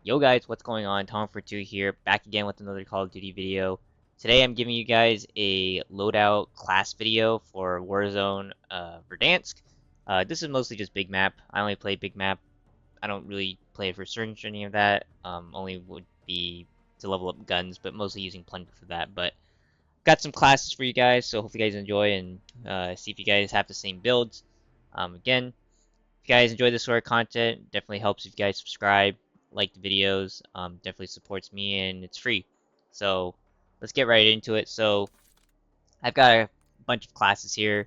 Yo guys, what's going on? Tom42 here, back again with another Call of Duty video. Today I'm giving you guys a loadout class video for Warzone Verdansk. This is mostly just big map. I only play big map. I don't really play for search or any of that. Only would be to level up guns, but mostly using plunder for that. But got some classes for you guys, so hopefully you guys enjoy and see if you guys have the same builds. Again, if you guys enjoy this sort of content, definitely helps if you guys subscribe, like the videos. Definitely supports me and it's free. So let's get right into it. So I've got a bunch of classes here,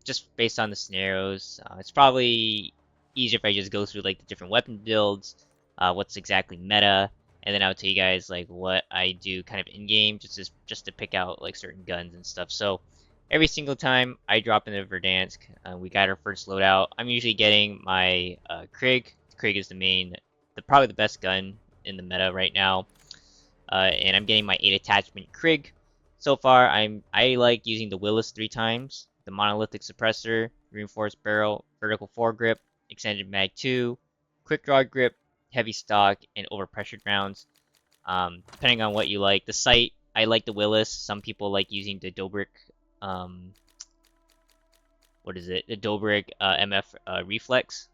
just based on the scenarios. It's probably easier if I just go through like the different weapon builds, what's exactly meta, and then I'll tell you guys like what I do kind of in game, just to pick out like certain guns and stuff. So every single time I drop into Verdansk, we got our first loadout. I'm usually getting my Krig. Krig is probably the best gun in the meta right now, and I'm getting my 8 attachment Krig. So far, I like using the Willis 3 times, the monolithic suppressor, reinforced barrel, vertical foregrip, extended mag 2, quick draw grip, heavy stock, and overpressured rounds. Depending on what you like. The sight, I like the Willis. Some people like using the Dobrik, what is it? The Dobrik MF reflex.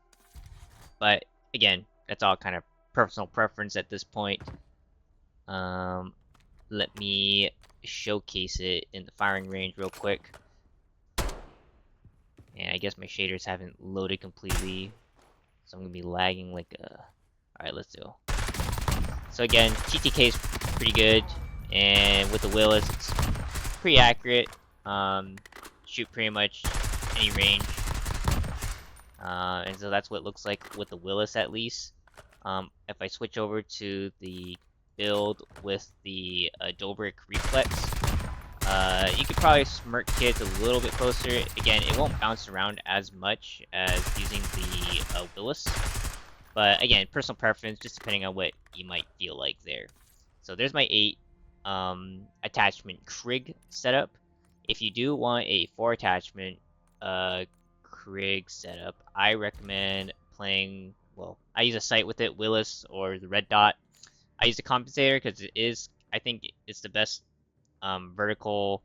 But again, that's all kind of personal preference at this point. Let me showcase it in the firing range real quick. And I guess my shaders haven't loaded completely, so I'm gonna be lagging like a. Alright, let's do. So again, TTK is pretty good, and with the Willis, it's pretty accurate. Shoot pretty much any range, and so that's what it looks like with the Willis at least. If I switch over to the build with the Dobrik reflex, you could probably smirk kids a little bit closer. Again, it won't bounce around as much as using the Willis. But again, personal preference, just depending on what you might feel like there. So there's my 8 attachment Krig setup. If you do want a 4 attachment Krig setup, I recommend playing, well, I use a sight with it, Willis or the red dot. I use the compensator because I think it's the best vertical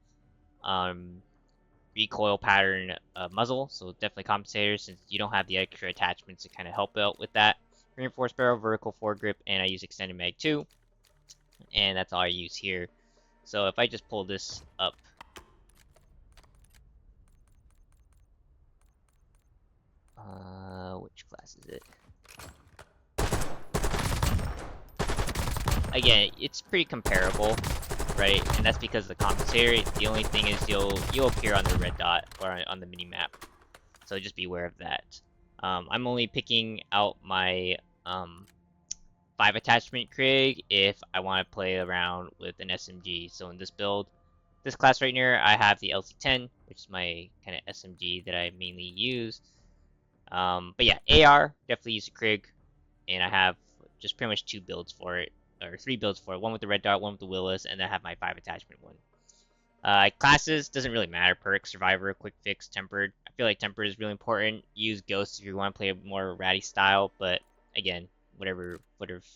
recoil pattern muzzle, so definitely compensator since you don't have the extra attachments to kind of help out with that. Reinforced barrel, vertical foregrip, and I use extended mag 2, and that's all I use here. So if I just pull this up, which class is it? Again, it's pretty comparable, right? And that's because the compensator. The only thing is you'll appear on the red dot or on the mini map, so just be aware of that. I'm only picking out my 5 attachment Krig if I want to play around with an SMG. So in this build, this class right here, I have the LC10, which is my kind of SMG that I mainly use. But yeah, AR, definitely use a Krig, and I have just pretty much 2 builds for it, or 3 builds for it. One with the red dot, one with the Willis, and then I have my 5 attachment one. Classes doesn't really matter. Perk, Survivor, Quick Fix, Tempered. I feel like Tempered is really important. Use Ghost if you want to play a more ratty style, but again, whatever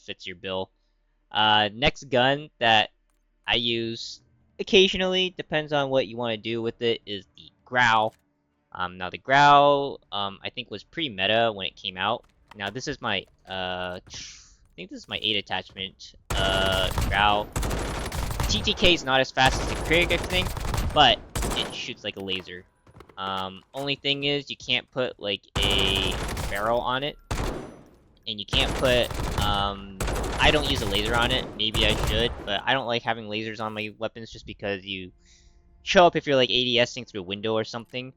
fits your bill. Next gun that I use occasionally, depends on what you want to do with it, is the Grau. Now the Grau, I think was pretty meta when it came out. Now this is my, I think this is my 8 attachment, Grau. TTK is not as fast as the Krig, I think, but it shoots like a laser. Only thing is, you can't put like a barrel on it, and you can't put, I don't use a laser on it, maybe I should, but I don't like having lasers on my weapons just because you show up if you're like ADSing through a window or something.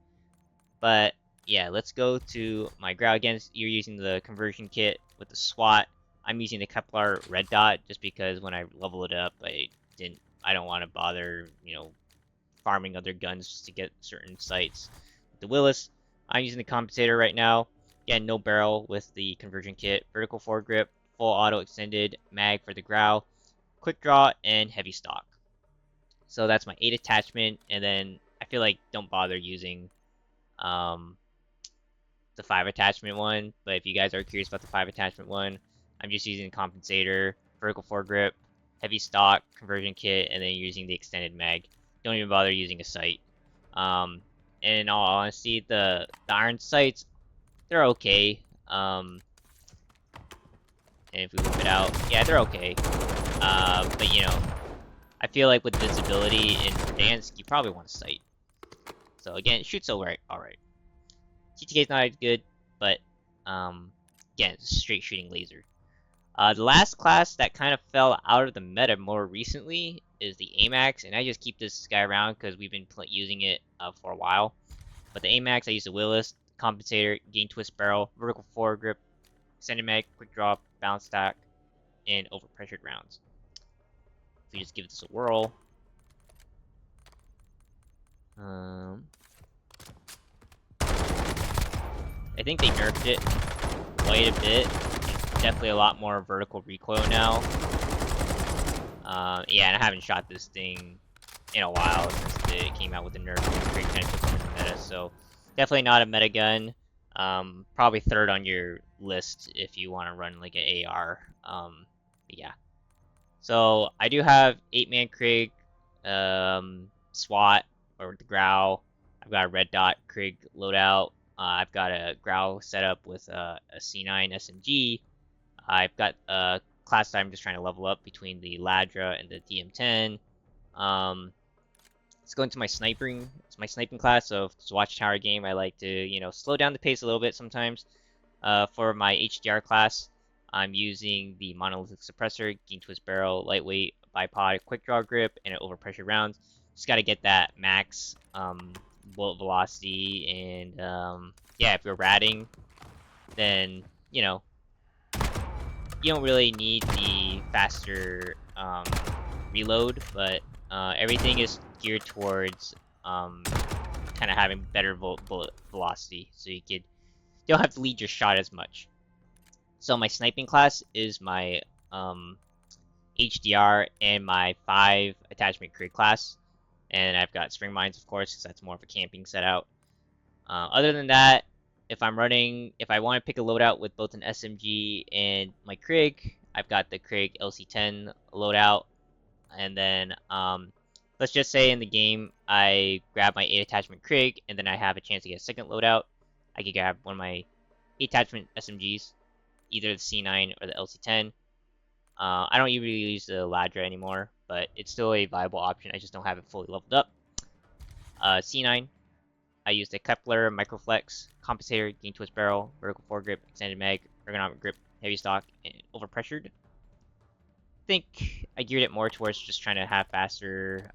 But yeah, let's go to my Grau again. You're using the conversion kit with the SWAT. I'm using the Kevlar red dot just because when I level it up, I don't want to bother, farming other guns just to get certain sights. With the Willis, I'm using the compensator right now. Again, no barrel with the conversion kit. Vertical foregrip, full auto extended mag for the Grau, quick draw, and heavy stock. So that's my 8 attachment, and then I feel like don't bother using the 5 attachment one. But if you guys are curious about the 5 attachment one, I'm just using the compensator, vertical foregrip, heavy stock, conversion kit, and then using the extended mag. Don't even bother using a sight. And in all honesty, the iron sights, they're okay. And if we whip it out, yeah, they're okay. But you know, I feel like with visibility in Verdansk, you probably want a sight. So again, it shoots alright. TTK is not as good, but again, it's a straight shooting laser. The last class that kind of fell out of the meta more recently is the AMAX, and I just keep this guy around because we've been using it for a while. But the AMAX, I use the Willis, compensator, gain twist barrel, vertical foregrip, extended mag, quick drop, balance stack, and overpressured rounds. If we just give this a whirl, I think they nerfed it quite a bit. Definitely a lot more vertical recoil now. Yeah, and I haven't shot this thing in a while since it came out with the nerf. Krig kind of took over the meta, so definitely not a meta gun. Probably third on your list if you want to run like an AR. Yeah. So I do have 8-man Krig, SWAT or the Grau. I've got a red dot Krig loadout. I've got a Grau setup with a C9 SMG. I've got a class that I'm just trying to level up between the Ladra and the DM10. Let's go into my sniping. It's my sniping class, so if it's a watchtower game, I like to, you know, slow down the pace a little bit sometimes. For my HDR class, I'm using the monolithic suppressor, gain twist barrel, lightweight, bipod, quick draw grip, and an overpressure rounds. Just got to get that max bullet velocity, and yeah, if you're ratting, then you know you don't really need the faster reload, but everything is geared towards kind of having better bullet velocity, so you don't have to lead your shot as much. So my sniping class is my HDR and my 5 attachment Krig class, and I've got spring mines, of course, because that's more of a camping setout. Other than that, if I want to pick a loadout with both an SMG and my Krig, I've got the Krig LC10 loadout, and then let's just say in the game I grab my 8 attachment Krig, and then I have a chance to get a second loadout. I could grab one of my 8 attachment SMGs, either the C9 or the LC10. I don't usually use the Ladra anymore, but it's still a viable option. I just don't have it fully leveled up. C9, I use the Kepler, Microflex, Compensator, Gain Twist Barrel, Vertical Foregrip, Extended Mag, Ergonomic Grip, Heavy Stock, and Overpressured. I think I geared it more towards just trying to have faster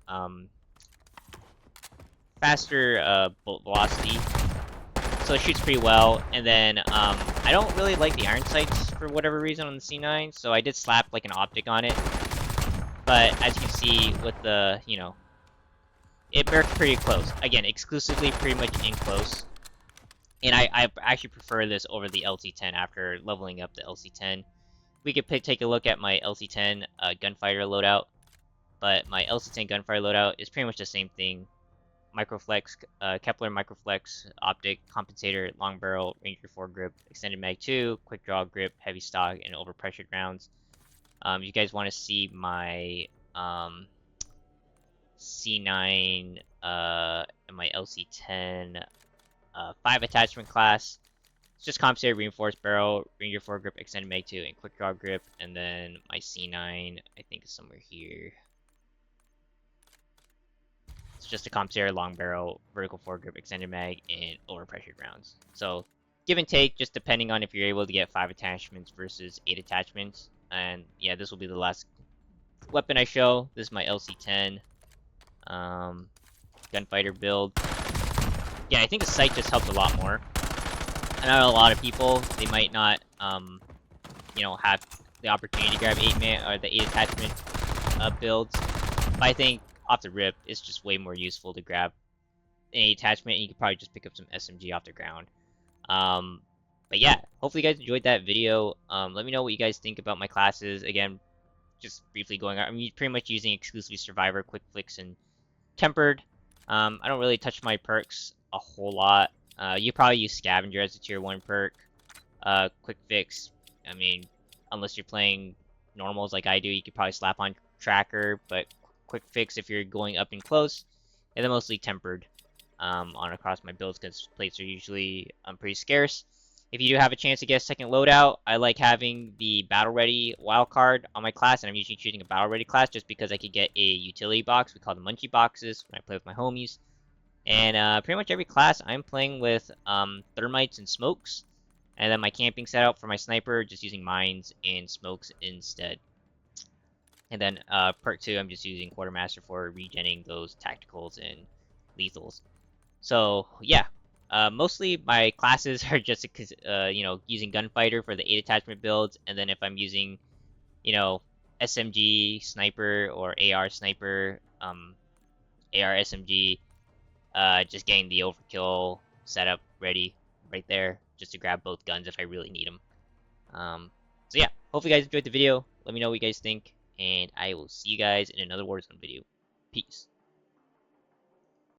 bullet velocity. So it shoots pretty well, and then I don't really like the iron sights for whatever reason on the C9, so I did slap like an optic on it. But as you can see with the, you know, it works pretty close. Again, exclusively pretty much in close. And I actually prefer this over the LC10 after leveling up the LC10. We could take a look at my LC10 gunfighter loadout, but my LC10 gunfighter loadout is pretty much the same thing. Microflex, Kepler Microflex, optic, compensator, long barrel, ranger foregrip, extended mag 2, quick draw grip, heavy stock, and overpressured rounds. You guys want to see my C9 and my LC10 5 attachment class. It's just compensator, reinforced barrel, ranger foregrip, extended mag 2, and quick draw grip. And then my C9, I think is somewhere here. It's just a compensator, long barrel, vertical foregrip, extended mag, and overpressured rounds. So give and take, just depending on if you're able to get 5 attachments versus 8 attachments. And yeah, this will be the last weapon I show. This is my LC10 gunfighter build. Yeah, I think the sight just helps a lot more. I know a lot of people, they might not, you know, have the opportunity to grab 8-man or the 8 attachment builds. But I think off the rip, it's just way more useful to grab an 8 attachment, and you could probably just pick up some SMG off the ground. But yeah, hopefully you guys enjoyed that video. Let me know what you guys think about my classes. Again, just briefly going on, I'm pretty much using exclusively Survivor, Quick Flicks, and Tempered. I don't really touch my perks a whole lot. You probably use Scavenger as a tier 1 perk. Quick Fix, I mean, unless you're playing normals like I do, you could probably slap on tracker, but quick fix if you're going up and close, and then mostly tempered on across my builds because plates are usually pretty scarce. If you do have a chance to get a second loadout, I like having the battle ready wildcard on my class, and I'm usually choosing a battle ready class just because I could get a utility box. We call them munchie boxes when I play with my homies. And pretty much every class I'm playing with thermites and smokes, and then my camping setup for my sniper just using mines and smokes instead. And then perk 2, I'm just using quartermaster for regenning those tacticals and lethals. So yeah, mostly my classes are just using gunfighter for the 8 attachment builds, and then if I'm using SMG sniper or AR sniper, AR SMG, just getting the overkill setup ready right there just to grab both guns if I really need them. So yeah, hopefully you guys enjoyed the video. Let me know what you guys think, and I will see you guys in another Warzone video. Peace.